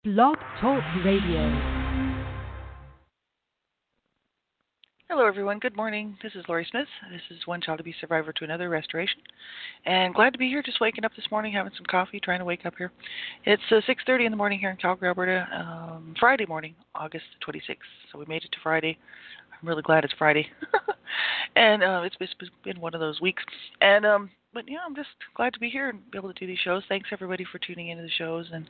Blog Talk Radio. Hello, everyone. Good morning. This is Lori Smith. This is One Child Abuse Survivor to Another Restoration. And glad to be here, just waking up this morning, having some coffee, trying to wake up here. It's 6:30 in the morning here in Calgary, Alberta, Friday morning, August 26th. So we made it to Friday. I'm really glad it's Friday. And it's been one of those weeks. And but yeah, I'm just glad to be here and be able to do these shows. Thanks, everybody, for tuning into the shows. And,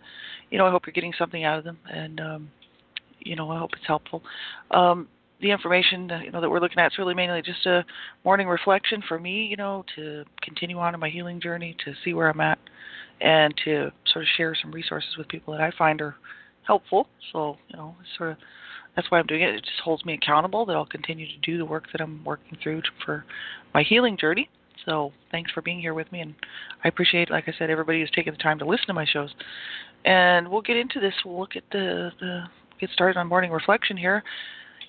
I hope you're getting something out of them. And, I hope it's helpful. The information that we're looking at is really mainly just a morning reflection for me, to continue on in my healing journey, to see where I'm at, and to sort of share some resources with people that I find are helpful. So, it's sort of that's why I'm doing it. It just holds me accountable that I'll continue to do the work that I'm working through for my healing journey. So thanks for being here with me, and I appreciate, like I said, everybody who's taken the time to listen to my shows. And we'll get into this. We'll look at get started on morning reflection here.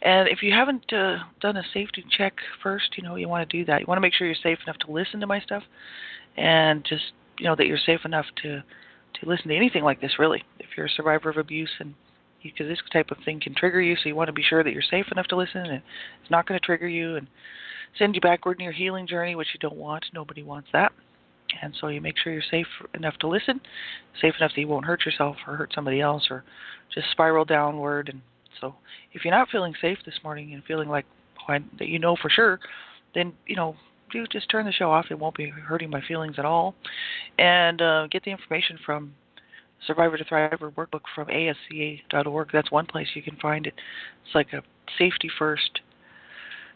And if you haven't done a safety check first, you want to do that. You want to make sure you're safe enough to listen to my stuff, and just that you're safe enough to listen to anything like this. Really, if you're a survivor of abuse, and because this type of thing can trigger you, so you want to be sure that you're safe enough to listen, and it's not going to trigger you and send you backward in your healing journey, which you don't want. Nobody wants that. And so you make sure you're safe enough to listen, safe enough that you won't hurt yourself or hurt somebody else or just spiral downward. And so if you're not feeling safe this morning and feeling like that for sure, then, do just turn the show off. It won't be hurting my feelings at all. And get the information from Survivor to Thriver workbook from ASCA.org. That's one place you can find it. It's like a safety first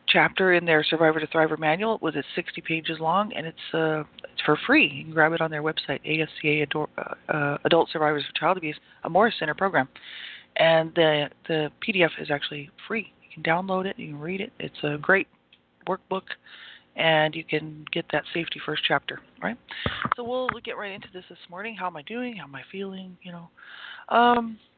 chapter in their Survivor to Thriver manual. It's 60 pages long, and it's for free. You can grab it on their website, ASCA Adult Survivors of Child Abuse, a Morris Center program. And the PDF is actually free. You can download it, you can read it. It's a great workbook, and you can get that safety first chapter, right? So we'll get right into this morning. How am I doing? How am I feeling?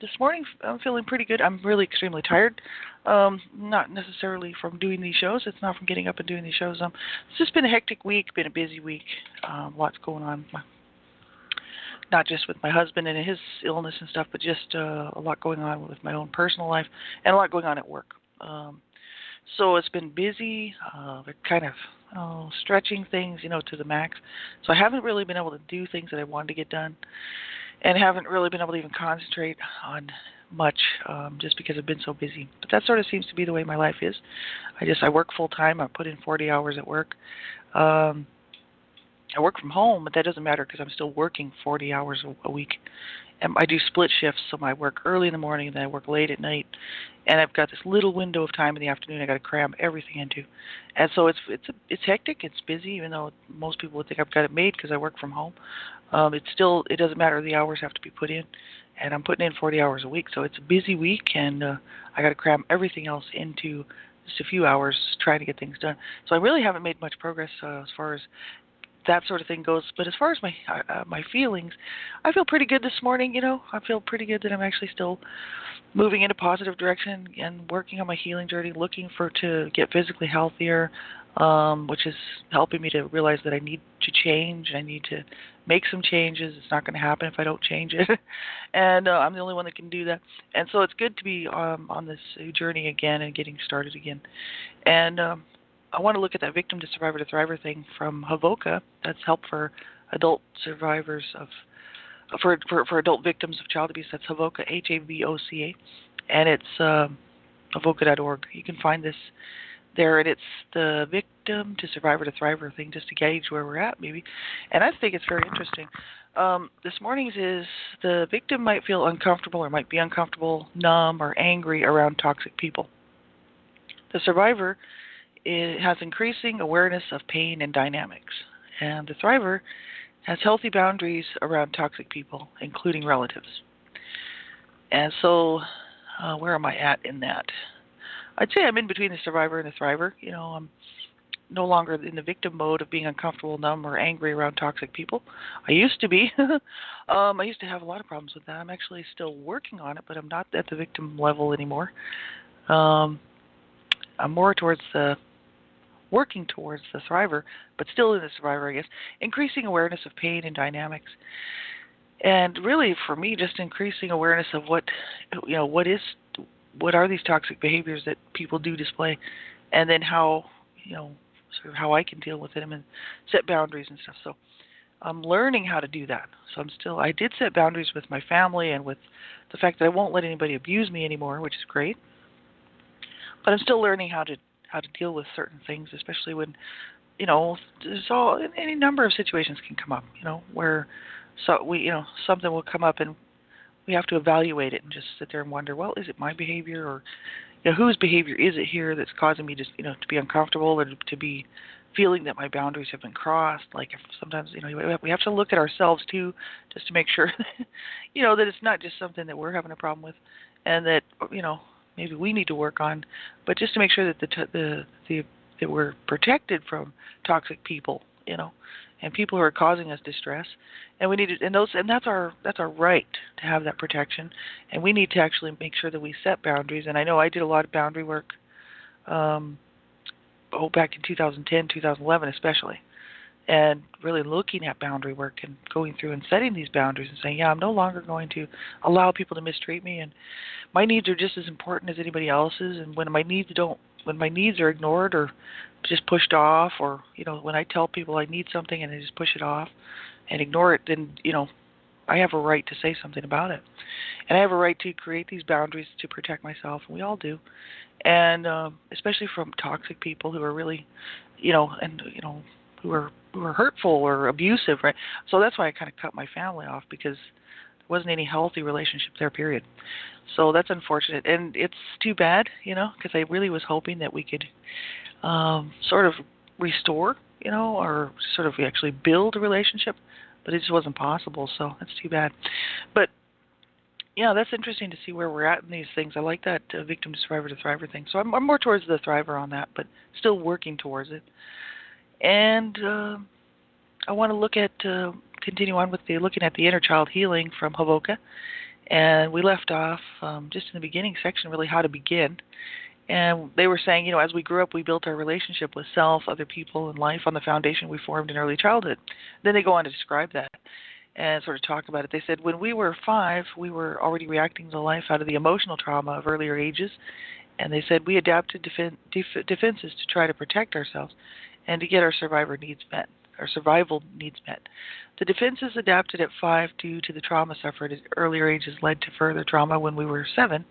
This morning I'm feeling pretty good. I'm really extremely tired. Not necessarily from doing these shows. It's not from getting up and doing these shows. It's just been a hectic week, been a busy week. Lots going on. Not just with my husband and his illness and stuff, but just a lot going on with my own personal life and a lot going on at work. So it's been busy. They're kind of stretching things, to the max. So I haven't really been able to do things that I wanted to get done, and haven't really been able to even concentrate on much, just because I've been so busy. But that sort of seems to be the way my life is. I work full time. I put in 40 hours at work. I work from home, but that doesn't matter because I'm still working 40 hours a week. And I do split shifts, so I work early in the morning and then I work late at night. And I've got this little window of time in the afternoon I got to cram everything into. And so it's hectic, it's busy, even though most people would think I've got it made because I work from home. It doesn't matter, the hours have to be put in. And I'm putting in 40 hours a week, so it's a busy week, and I got to cram everything else into just a few hours trying to get things done. So I really haven't made much progress as far as that sort of thing goes. But as far as my feelings, I feel pretty good this morning. I feel pretty good that I'm actually still moving in a positive direction and working on my healing journey, looking to get physically healthier, which is helping me to realize that I need to change. I need to make some changes. It's not going to happen if I don't change it. And I'm the only one that can do that. And so it's good to be on this journey again and getting started again. And I want to look at that victim to survivor to thriver thing from Havoca. That's help for adult survivors for adult victims of child abuse. That's Havoca, HAVOCA, and it's Havoca.org. You can find this there, and it's the victim to survivor to thriver thing, just to gauge where we're at, maybe. And I think it's very interesting. This morning's is the victim might feel uncomfortable or might be uncomfortable, numb, or angry around toxic people. The survivor has increasing awareness of pain and dynamics, and the thriver has healthy boundaries around toxic people, including relatives. And so, where am I at in that? I'd say I'm in between the survivor and the thriver. I'm no longer in the victim mode of being uncomfortable, numb, or angry around toxic people. I used to be. I used to have a lot of problems with that. I'm actually still working on it, but I'm not at the victim level anymore. I'm more working towards the thriver, but still in the survivor, I guess. Increasing awareness of pain and dynamics. And really, for me, just increasing awareness of what are these toxic behaviors that people do display, and then how, sort of how I can deal with them and set boundaries and stuff. So I'm learning how to do that. So I did set boundaries with my family and with the fact that I won't let anybody abuse me anymore, which is great. But I'm still learning how to deal with certain things, especially when, any number of situations can come up, where something will come up and we have to evaluate it and just sit there and wonder, well, is it my behavior, or whose behavior is it here that's causing me just to be uncomfortable, or to be feeling that my boundaries have been crossed. Like, if sometimes we have to look at ourselves too, just to make sure that it's not just something that we're having a problem with, and that maybe we need to work on, but just to make sure that that we're protected from toxic people, and people who are causing us distress, and we need to, and that's our right to have that protection, and we need to actually make sure that we set boundaries. And I know I did a lot of boundary work, back in 2010, 2011 especially, and really looking at boundary work and going through and setting these boundaries and saying, yeah, I'm no longer going to allow people to mistreat me, and my needs are just as important as anybody else's. And when my needs are ignored or just pushed off, or when I tell people I need something and they just push it off and ignore it, then I have a right to say something about it, and I have a right to create these boundaries to protect myself, and we all do. And especially from toxic people who are really, who are hurtful or abusive, right? So that's why I kind of cut my family off, because there wasn't any healthy relationship there, period. So that's unfortunate, and it's too bad, because I really was hoping that we could sort of restore, or sort of actually build a relationship, but it just wasn't possible. So that's too bad. But yeah, that's interesting to see where we're at in these things. I like that victim to survivor to thriver thing. So I'm more towards the thriver on that, but still working towards it. And I want to continue on with looking at the inner child healing from Havoka. And we left off just in the beginning section, really how to begin. And they were saying, as we grew up, we built our relationship with self, other people, and life on the foundation we formed in early childhood. Then they go on to describe that and sort of talk about it. They said, when we were 5, we were already reacting to life out of the emotional trauma of earlier ages. And they said we adapted defenses to try to protect ourselves and to get our survival needs met. The defenses adapted at 5 due to the trauma suffered at earlier ages led to further trauma when we were 7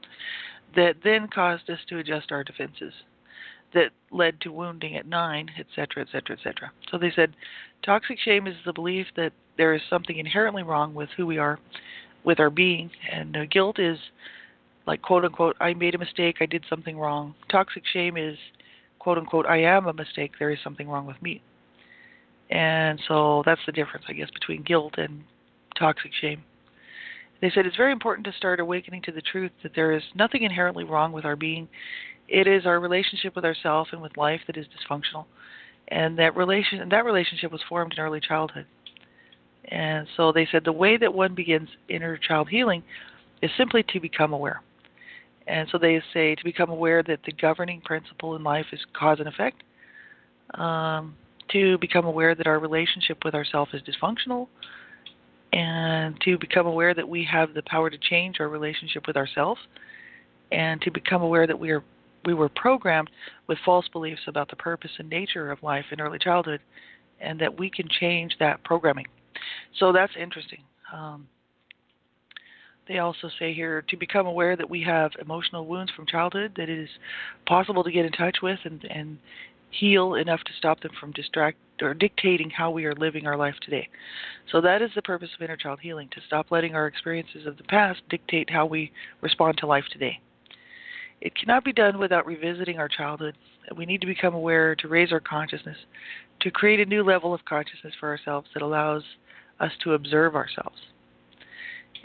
that then caused us to adjust our defenses that led to wounding at 9, etc., etc., etc. So they said toxic shame is the belief that there is something inherently wrong with who we are, with our being, and guilt is like, quote unquote, I made a mistake, I did something wrong. Toxic shame is, quote unquote, I am a mistake, there is something wrong with me. And so that's the difference, I guess, between guilt and toxic shame. They said it's very important to start awakening to the truth that there is nothing inherently wrong with our being. It is our relationship with ourselves and with life that is dysfunctional. And that relationship was formed in early childhood. And so they said the way that one begins inner child healing is simply to become aware. And so they say to become aware that the governing principle in life is cause and effect, to become aware that our relationship with ourselves is dysfunctional, and to become aware that we have the power to change our relationship with ourselves, and to become aware that we were programmed with false beliefs about the purpose and nature of life in early childhood, and that we can change that programming. So that's interesting. They also say here to become aware that we have emotional wounds from childhood that it is possible to get in touch with and heal enough to stop them from dictating how we are living our life today. So that is the purpose of inner child healing, to stop letting our experiences of the past dictate how we respond to life today. It cannot be done without revisiting our childhood. We need to become aware, to raise our consciousness, to create a new level of consciousness for ourselves that allows us to observe ourselves.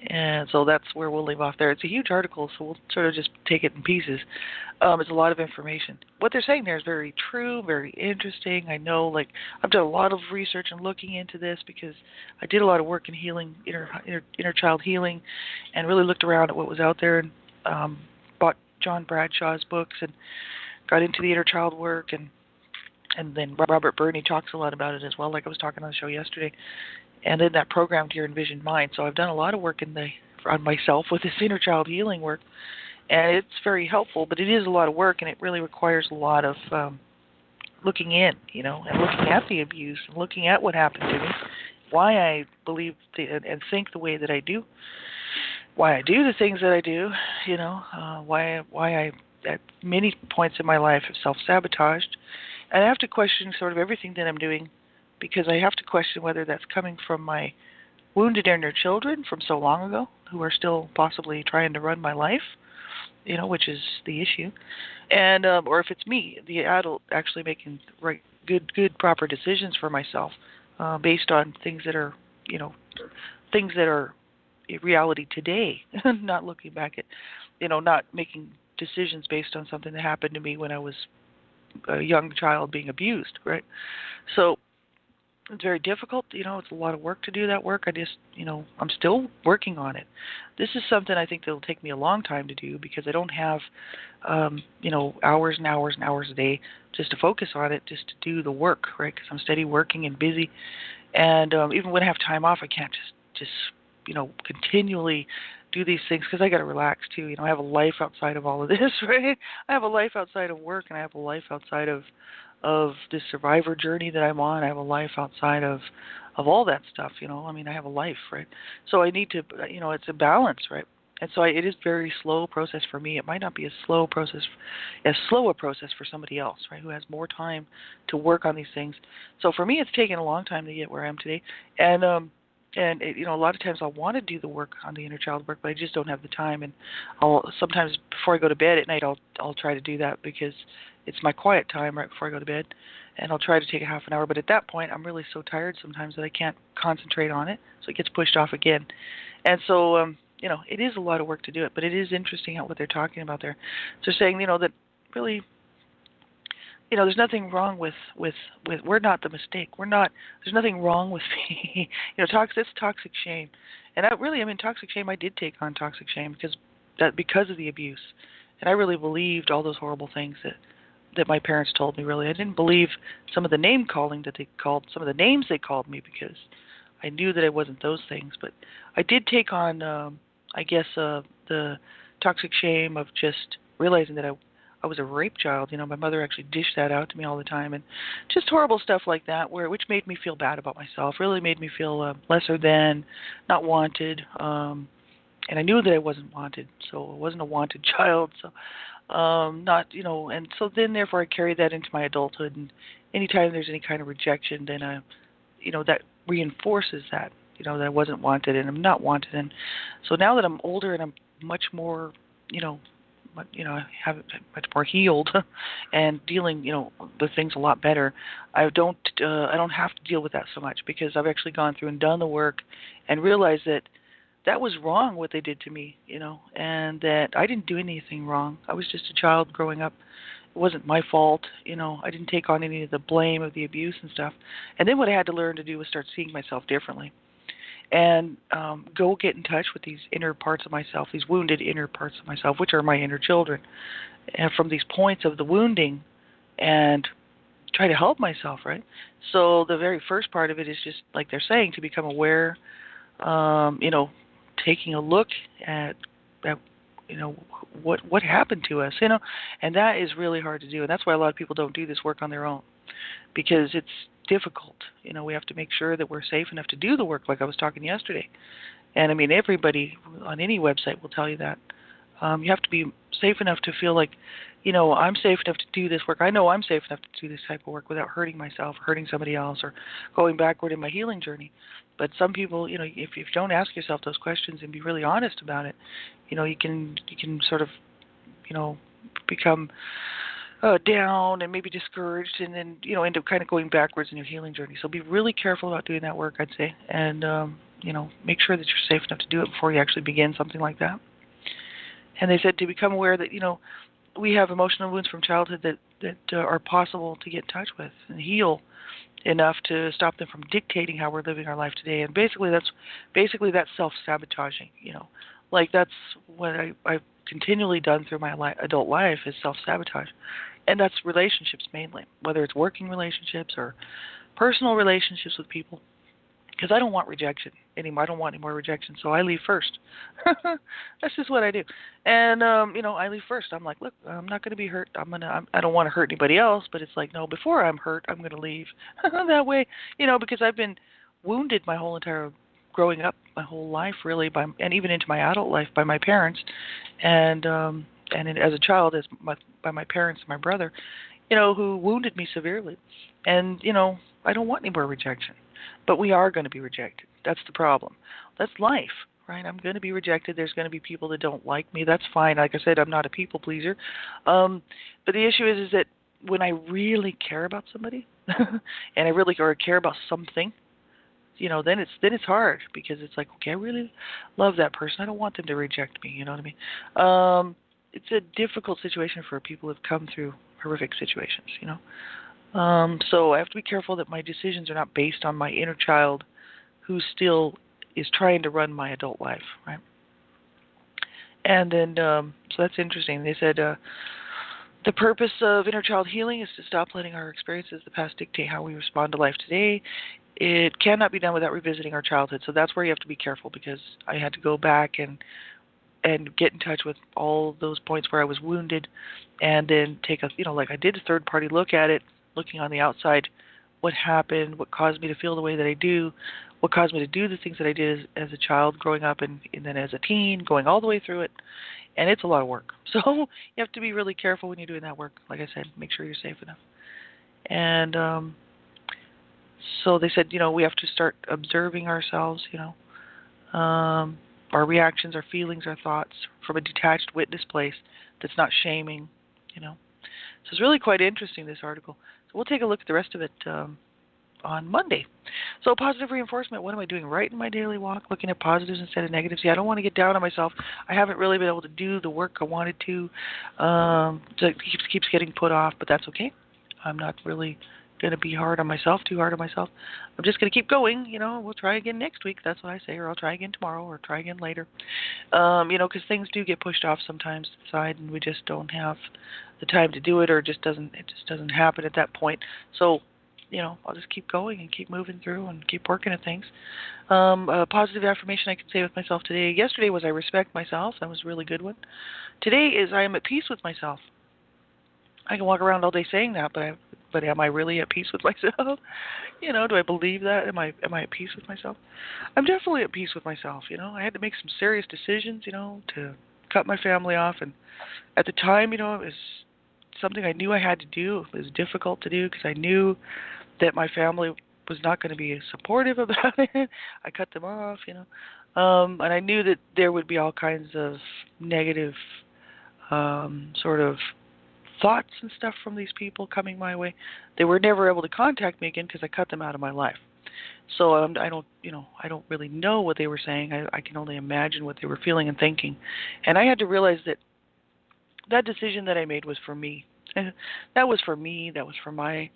And so that's where we'll leave off there. It's a huge article, so we'll sort of just take it in pieces. It's a lot of information. What they're saying there is very true, very interesting. I know, I've done a lot of research and looking into this because I did a lot of work in healing, inner child healing, and really looked around at what was out there, and bought John Bradshaw's books and got into the inner child work, and then Robert Burney talks a lot about it as well, like I was talking on the show yesterday. and then that programmed your envisioned mind. So I've done a lot of work on myself with this inner child healing work, and it's very helpful. But it is a lot of work, and it really requires a lot of looking in, and looking at the abuse, and looking at what happened to me, why I believe and think the way that I do, why I do the things that I do, why I at many points in my life have self-sabotaged. And I have to question sort of everything that I'm doing, because I have to question whether that's coming from my wounded inner children from so long ago who are still possibly trying to run my life, which is the issue, and or if it's me, the adult, actually making good, proper decisions for myself based on things that are, things that are reality today, not looking back at, not making decisions based on something that happened to me when I was a young child being abused, right? So it's very difficult. It's a lot of work to do that work. I just, I'm still working on it. This is something I think that will take me a long time to do, because I don't have, hours and hours and hours a day just to focus on it, just to do the work, right? Because I'm steady working and busy. And even when I have time off, I can't just continually do these things, because I got to relax too. I have a life outside of all of this, right? I have a life outside of work, and I have a life outside of this survivor journey that I'm on. I have a life outside of all that stuff, I have a life, right? So I need to, it's a balance, right? And so it is a very slow process for me. It might not be as slow a process for somebody else, right, who has more time to work on these things. So for me, it's taken a long time to get where I am today. And a lot of times I'll want to do the work on the inner child work, but I just don't have the time. And I'll sometimes, before I go to bed at night, I'll try to do that, because it's my quiet time right before I go to bed, and I'll try to take a half an hour. But at that point, I'm really so tired sometimes that I can't concentrate on it, so it gets pushed off again. And so, it is a lot of work to do it, but it is interesting what they're talking about there. So they're saying, that really, there's nothing wrong with we're not the mistake. There's nothing wrong with me. It's toxic shame. And toxic shame, I did take on toxic shame because of the abuse. And I really believed all those horrible things that my parents told me, really. I didn't believe some of the name calling that they called, some of the names they called me, because I knew that I wasn't those things. But I did take on, the toxic shame of just realizing that I was a rape child. My mother actually dished that out to me all the time, and just horrible stuff like that, which made me feel bad about myself, really made me feel lesser than, not wanted, and I knew that I wasn't wanted, so I wasn't a wanted child, so and so then therefore I carried that into my adulthood, and anytime there's any kind of rejection, then that reinforces that, that I wasn't wanted and I'm not wanted. And so now that I'm older and I'm much more, I have much more healed and dealing, with things a lot better. I don't have to deal with that so much, because I've actually gone through and done the work and realized that was wrong what they did to me, and that I didn't do anything wrong. I was just a child growing up. It wasn't my fault, I didn't take on any of the blame of the abuse and stuff. And then what I had to learn to do was start seeing myself differently, and go get in touch with these inner parts of myself, these wounded inner parts of myself, which are my inner children, and from these points of the wounding, and try to help myself, right? So the very first part of it is just, like they're saying, to become aware, taking a look at what happened to us, and that is really hard to do, and that's why a lot of people don't do this work on their own, because it's difficult. We have to make sure that we're safe enough to do the work, like I was talking yesterday. And everybody on any website will tell you that. You have to be safe enough to feel like, I'm safe enough to do this work. I know I'm safe enough to do this type of work without hurting myself, hurting somebody else, or going backward in my healing journey. But some people, if you don't ask yourself those questions and be really honest about it, you can sort of, become down and maybe discouraged, and then end up kind of going backwards in your healing journey. So be really careful about doing that work, I'd say, and make sure that you're safe enough to do it before you actually begin something like that. And they said to become aware that we have emotional wounds from childhood that are possible to get in touch with and heal enough to stop them from dictating how we're living our life today. And basically that's self-sabotaging. Like that's what I've continually done through my adult life, is self-sabotage. And that's relationships mainly, whether it's working relationships or personal relationships with people, because I don't want rejection anymore. I don't want any more rejection, so I leave first. That's just what I do. And I leave first. I'm like, look, I'm not going to be hurt. I don't want to hurt anybody else, but it's like, no, before I'm hurt, I'm going to leave. That way, because I've been wounded my whole entire growing up, my whole life really, and even into my adult life by my parents, and as a child by my parents and my brother, who wounded me severely. And, I don't want any more rejection. But we are going to be rejected. That's the problem. That's life, right? I'm going to be rejected. There's going to be people that don't like me. That's fine. Like I said, I'm not a people pleaser. But the issue is that when I really care about somebody, and I really care about something, then it's hard, because it's like, okay, I really love that person. I don't want them to reject me. You know what I mean? It's a difficult situation for people who've come through horrific situations. So I have to be careful that my decisions are not based on my inner child, who still is trying to run my adult life, right? And then, so that's interesting. They said the purpose of inner child healing is to stop letting our experiences of the past dictate how we respond to life today. It cannot be done without revisiting our childhood. So that's where you have to be careful, because I had to go back and get in touch with all those points where I was wounded, and then take like I did a third-party look at it, looking on the outside, what happened, what caused me to feel the way that I do, what caused me to do the things that I did as a child growing up, and then as a teen, going all the way through it. And it's a lot of work. So you have to be really careful when you're doing that work. Like I said, make sure you're safe enough. And so they said, we have to start observing ourselves, our reactions, our feelings, our thoughts, from a detached witness place that's not shaming, So it's really quite interesting, this article. So we'll take a look at the rest of it on Monday. So positive reinforcement, what am I doing right in my daily walk? Looking at positives instead of negatives. I don't want to get down on myself. I haven't really been able to do the work I wanted to. So it keeps getting put off, but that's okay. I'm not really going to be too hard on myself. I'm just going to keep going. We'll try again next week. That's what I say. Or I'll try again tomorrow, or try again later. Because things do get pushed off sometimes aside, and we just don't have the time to do it, or it just doesn't happen at that point. So, I'll just keep going and keep moving through and keep working at things. A positive affirmation I can say with myself today. Yesterday was I respect myself. That was a really good one. Today is I am at peace with myself. I can walk around all day saying that, but am I really at peace with myself? Do I believe that? Am I at peace with myself? I'm definitely at peace with myself. I had to make some serious decisions, to cut my family off, and at the time, it was something I knew I had to do. It was difficult to do, because I knew that my family was not going to be supportive about it. I cut them off, and I knew that there would be all kinds of negative sort of thoughts and stuff from these people coming my way. They were never able to contact me again, because I cut them out of my life. So I don't really know what they were saying. I can only imagine what they were feeling and thinking. And I had to realize that decision that I made was for me. That was for me. That was for my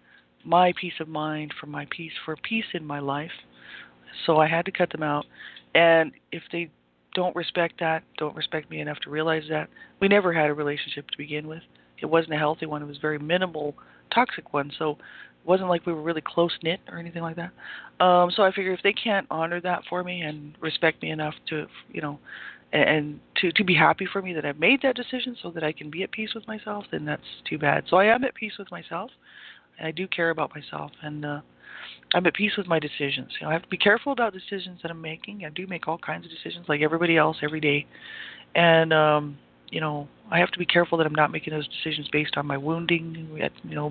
peace of mind, for peace in my life. So I had to cut them out. And if they don't respect me enough to realize that, we never had a relationship to begin with. It wasn't a healthy one. It was a very minimal, toxic one. So it wasn't like we were really close-knit or anything like that. So I figure if they can't honor that for me and respect me enough to, and to be happy for me that I've made that decision so that I can be at peace with myself, then that's too bad. So I am at peace with myself, and I do care about myself, and I'm at peace with my decisions. I have to be careful about decisions that I'm making. I do make all kinds of decisions like everybody else every day. And, I have to be careful that I'm not making those decisions based on my wounding,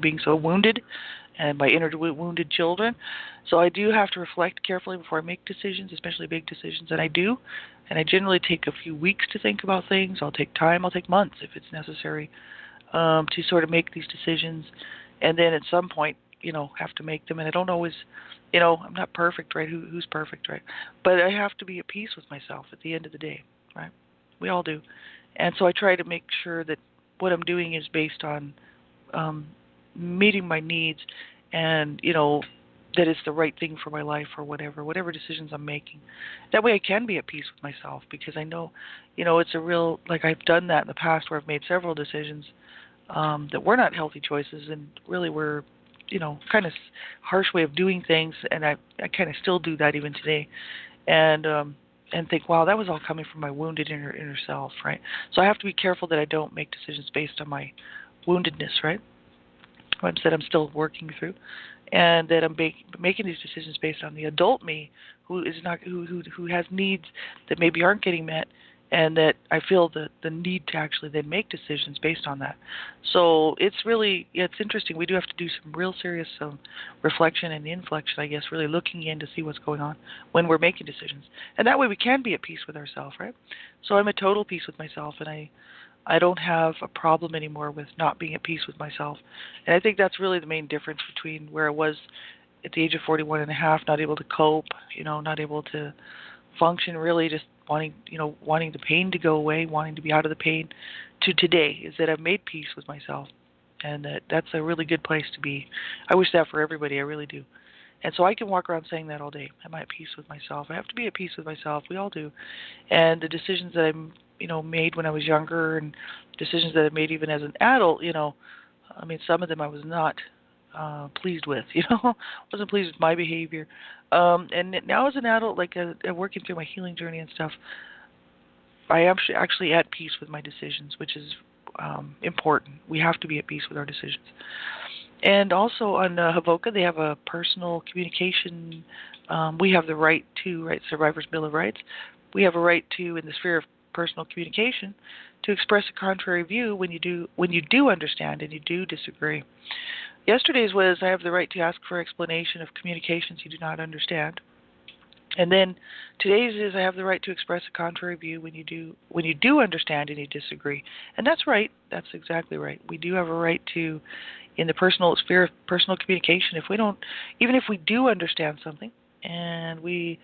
being so wounded, and my inner wounded children. So I do have to reflect carefully before I make decisions, especially big decisions, and I do. And I generally take a few weeks to think about things. I'll take time. I'll take months if it's necessary to sort of make these decisions. And then at some point, have to make them. And I don't always, I'm not perfect, right? Who's perfect, right? But I have to be at peace with myself at the end of the day, right? We all do. And so I try to make sure that what I'm doing is based on meeting my needs, and, that it's the right thing for my life, or whatever decisions I'm making. That way I can be at peace with myself, because I know, it's a real, like I've done that in the past where I've made several decisions that were not healthy choices, and really were kind of harsh way of doing things, and I kind of still do that even today, and think, wow, that was all coming from my wounded inner self, right? So I have to be careful that I don't make decisions based on my woundedness, right? That I'm still working through, and that I'm making these decisions based on the adult me who is not who has needs that maybe aren't getting met, and that I feel the need to actually then make decisions based on that. So it's interesting. We do have to do some real serious reflection and inflection, I guess, really looking in to see what's going on when we're making decisions, and that way we can be at peace with ourselves, right? So I'm at total peace with myself, and I don't have a problem anymore with not being at peace with myself. And I think that's really the main difference between where I was at the age of 41 and a half, not able to cope, not able to function, really just wanting the pain to go away, wanting to be out of the pain, to today, is that I've made peace with myself. And that's a really good place to be. I wish that for everybody, I really do. And so I can walk around saying that all day. Am I at peace with myself? I have to be at peace with myself. We all do. And the decisions that made when I was younger, and decisions that I made even as an adult, I mean, some of them I was not pleased with, wasn't pleased with my behavior. And now as an adult, like working through my healing journey and stuff, I am actually at peace with my decisions, which is important. We have to be at peace with our decisions. And also on Havoka, they have a personal communication. We have the right to, right, Survivor's Bill of Rights. We have a right to, in the sphere of personal communication, to express a contrary view when you do understand and you do disagree. Yesterday's was, I have the right to ask for explanation of communications you do not understand. And then today's is, I have the right to express a contrary view when you do understand and you disagree. And that's right. That's exactly right. We do have a right to, in the personal sphere of personal communication, even if we do understand something and we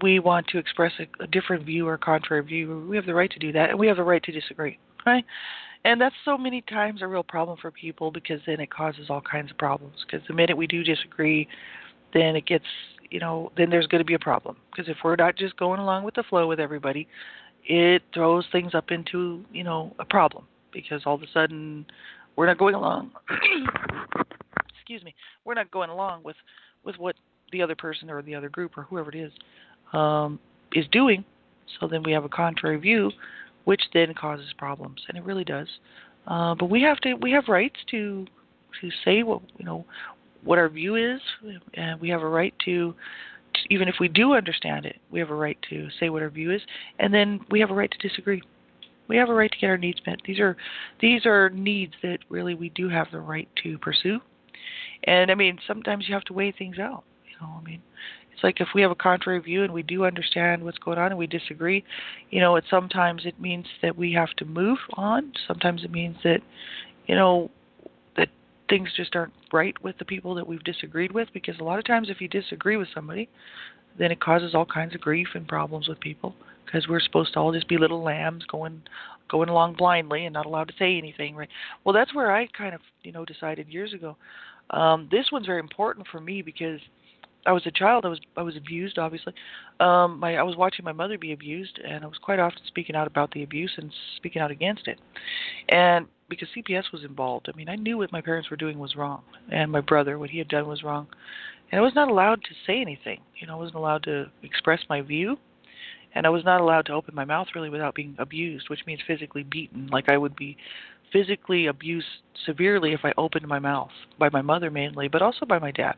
want to express a different view or contrary view, we have the right to do that, and we have the right to disagree, right? And that's so many times a real problem for people, because then it causes all kinds of problems. Because the minute we do disagree, then it gets, then there's going to be a problem. Because if we're not just going along with the flow with everybody, it throws things up into, a problem. Because all of a sudden, we're not going along. Excuse me. We're not going along with what the other person or the other group or whoever it is doing. So then we have a contrary view, which then causes problems, and it really does. But we have rights to say what our view is, and we have a right to, even if we do understand it, we have a right to say what our view is, and then we have a right to disagree. We have a right to get our needs met. These are needs that really we do have the right to pursue. And I mean, sometimes you have to weigh things out. It's like if we have a contrary view and we do understand what's going on and we disagree, sometimes it means that we have to move on. Sometimes it means that, that things just aren't right with the people that we've disagreed with, because a lot of times if you disagree with somebody, then it causes all kinds of grief and problems with people, because we're supposed to all just be little lambs going along blindly and not allowed to say anything, right? Well, that's where I kind of, decided years ago. This one's very important for me because I was a child. I was abused, obviously. I was watching my mother be abused, and I was quite often speaking out about the abuse and speaking out against it. And because CPS was involved, I knew what my parents were doing was wrong, and my brother, what he had done was wrong. And I was not allowed to say anything. I wasn't allowed to express my view, and I was not allowed to open my mouth really without being abused, which means physically beaten. Like I would be physically abused severely if I opened my mouth, by my mother mainly, but also by my dad.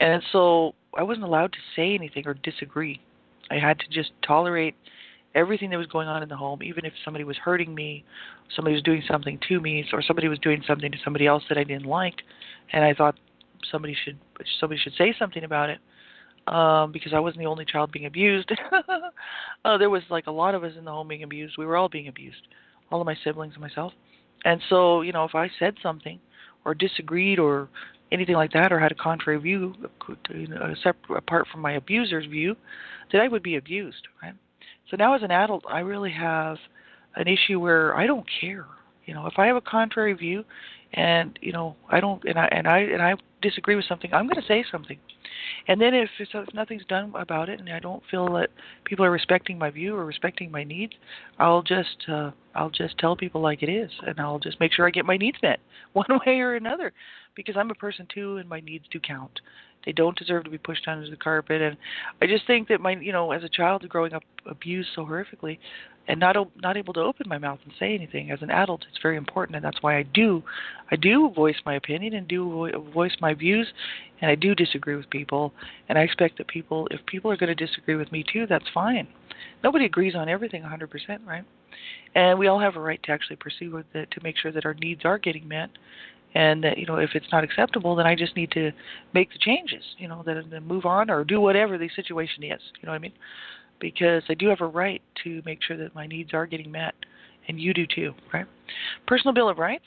And so I wasn't allowed to say anything or disagree. I had to just tolerate everything that was going on in the home, even if somebody was hurting me, somebody was doing something to me, or somebody was doing something to somebody else that I didn't like, and I thought somebody should say something about it, because I wasn't the only child being abused. There was like a lot of us in the home being abused. We were all being abused, all of my siblings and myself. And so, if I said something or disagreed or anything like that, or had a contrary view, separate apart from my abuser's view, that I would be abused, right? So now as an adult, I really have an issue where I don't care. If I have a contrary view, and I don't, and I disagree with something, I'm going to say something. And then if nothing's done about it, and I don't feel that people are respecting my view or respecting my needs, I'll just tell people like it is, and I'll just make sure I get my needs met one way or another, because I'm a person too, and my needs do count. They don't deserve to be pushed under the carpet. And I just think that as a child growing up abused so horrifically, and not able to open my mouth and say anything. As an adult, it's very important, and that's why I do voice my opinion and do voice my views, and I do disagree with people, and I expect that if people are going to disagree with me too, that's fine. Nobody agrees on everything 100%, right? And we all have a right to actually pursue with it, to make sure that our needs are getting met, and that if it's not acceptable, then I just need to make the changes, then move on or do whatever the situation is. You know what I mean? Because I do have a right to make sure that my needs are getting met, and you do too, right? Personal Bill of Rights.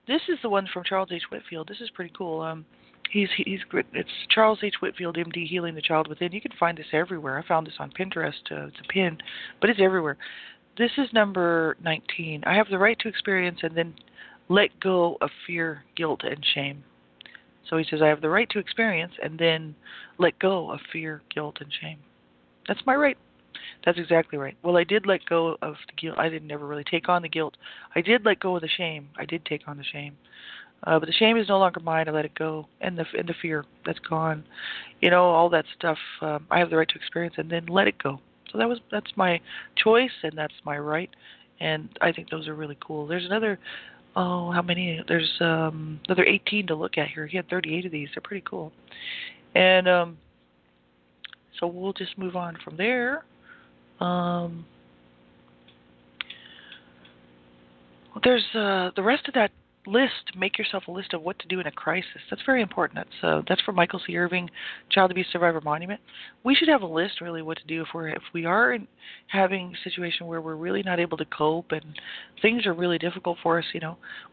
This is the one from Charles H. Whitfield. This is pretty cool. He's great. It's Charles H. Whitfield, MD, Healing the Child Within. You can find this everywhere. I found this on Pinterest. It's a pin, but it's everywhere. This is number 19. I have the right to experience and then let go of fear, guilt, and shame. So he says, I have the right to experience and then let go of fear, guilt, and shame. That's my right. That's exactly right. Well, I did let go of the guilt. I didn't ever really take on the guilt. I did let go of the shame. I did take on the shame. But the shame is no longer mine. I let it go. And the fear, that's gone. All that stuff. I have the right to experience and then let it go. So that's my choice, and that's my right. And I think those are really cool. There's another, how many? There's another 18 to look at here. He had 38 of these. They're pretty cool. And so we'll just move on from there. There's the rest of that list. Make yourself a list of what to do in a crisis. That's very important. That's from Michael C. Irving, Child Abuse Survivor Monument. We should have a list, really, what to do if we are having a situation where we're really not able to cope and things are really difficult for us.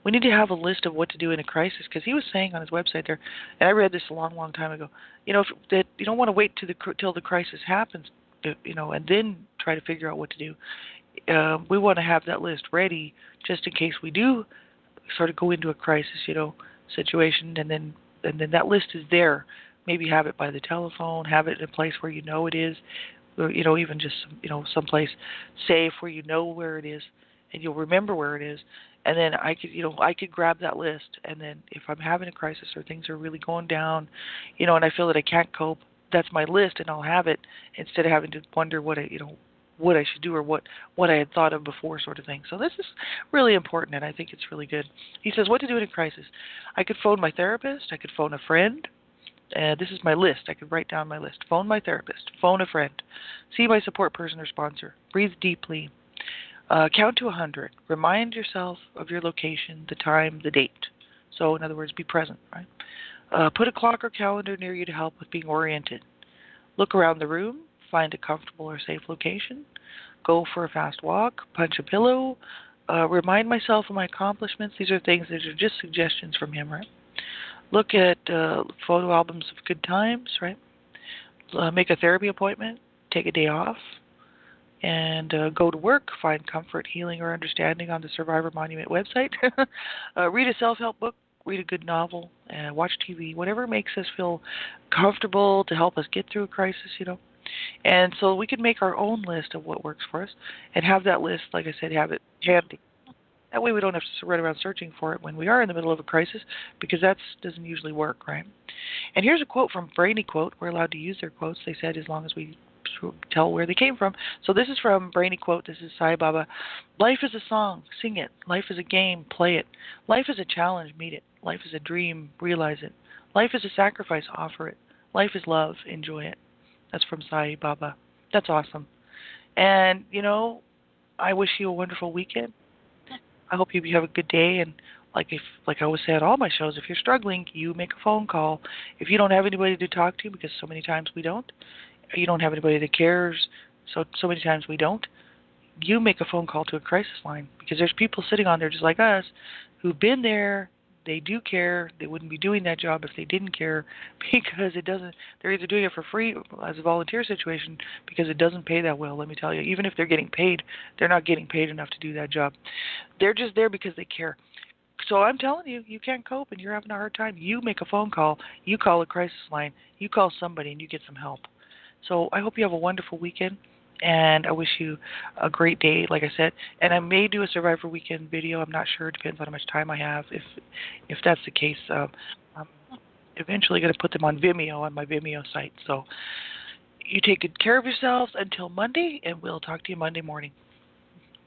We need to have a list of what to do in a crisis, because he was saying on his website there, and I read this a long, long time ago. That you don't want to wait till the crisis happens, and then try to figure out what to do. We want to have that list ready just in case we do sort of go into a crisis, situation, and then that list is there. Maybe have it by the telephone, have it in a place where it is, or even just someplace safe where where it is, and you'll remember where it is. And then I could grab that list, and then if I'm having a crisis or things are really going down, and I feel that I can't cope, that's my list, and I'll have it instead of having to wonder what I should do or what I had thought of before, sort of thing. So this is really important, and I think it's really good. He says, what to do in a crisis. I could phone my therapist. I could phone a friend. This is my list. I could write down my list. Phone my therapist. Phone a friend. See my support person or sponsor. Breathe deeply. Count to 100. Remind yourself of your location, the time, the date. So, in other words, be present, right? Put a clock or calendar near you to help with being oriented. Look around the room. Find a comfortable or safe location. Go for a fast walk. Punch a pillow. Remind myself of my accomplishments. These are things that are just suggestions from him, right? Look at photo albums of good times, right? Make a therapy appointment. Take a day off. And go to work. Find comfort, healing, or understanding on the Survivor Monument website. Read a self-help book. Read a good novel. And watch TV. Whatever makes us feel comfortable to help us get through a crisis, And so we can make our own list of what works for us and have that list, like I said, have it handy. That way we don't have to run around searching for it when we are in the middle of a crisis, because that doesn't usually work, right? And here's a quote from Brainy Quote. We're allowed to use their quotes, they said, as long as we tell where they came from. So this is from Brainy Quote. This is Sai Baba. Life is a song. Sing it. Life is a game. Play it. Life is a challenge. Meet it. Life is a dream. Realize it. Life is a sacrifice. Offer it. Life is love. Enjoy it. That's from Sai Baba. That's awesome. And, I wish you a wonderful weekend. I hope you have a good day. And like I always say at all my shows, if you're struggling, you make a phone call. If you don't have anybody to talk to, because so many times we don't, you don't have anybody that cares, so many times we don't, you make a phone call to a crisis line, because there's people sitting on there just like us who've been there. They do care. They wouldn't be doing that job if they didn't care, because they're either doing it for free as a volunteer situation, because it doesn't pay that well, let me tell you. Even if they're getting paid, they're not getting paid enough to do that job. They're just there because they care. So I'm telling you, you can't cope and you're having a hard time. You make a phone call, you call a crisis line, you call somebody and you get some help. So I hope you have a wonderful weekend, and I wish you a great day, like I said. And I may do a Survivor Weekend video. I'm not sure. It depends on how much time I have. If that's the case, I'm eventually going to put them on Vimeo, on my Vimeo site. So you take good care of yourselves until Monday, and we'll talk to you Monday morning.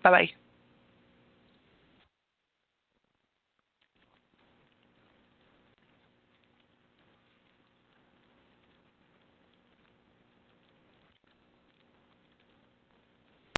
Bye-bye.